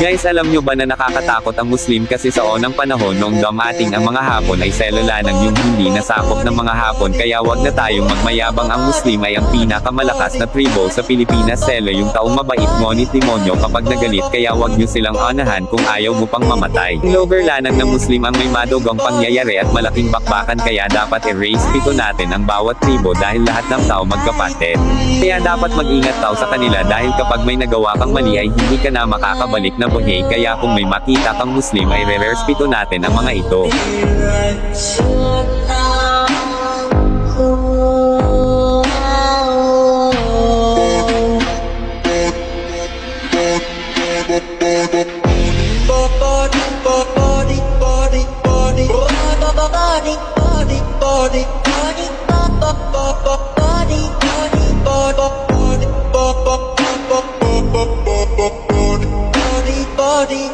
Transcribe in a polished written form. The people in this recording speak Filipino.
Guys, alam nyo ba na nakakatakot ang Muslim kasi sa unang panahon noong dumating ang mga Hapon ay selulanan yung hindi nasakop ng mga Hapon, kaya wag na tayong magmayabang. Ang Muslim ay ang pinakamalakas na tribo sa Pilipinas. Selo yung taong mabait ngunit demonyo kapag nagalit, kaya wag nyo silang anahan kung ayaw mo pang mamatay. Lugar-lanang ng Muslim ang may madugong pangyayari at malaking bakbakan, kaya dapat i-respect natin ang bawat tribo dahil lahat ng tao magkapatid. Kaya dapat mag-ingat tao sa kanila dahil kapag may nagawa kang mali ay hindi ka na makakabalik na buhay, kaya kung may makita kang Muslim ay re-respeto natin ang mga ito. Body,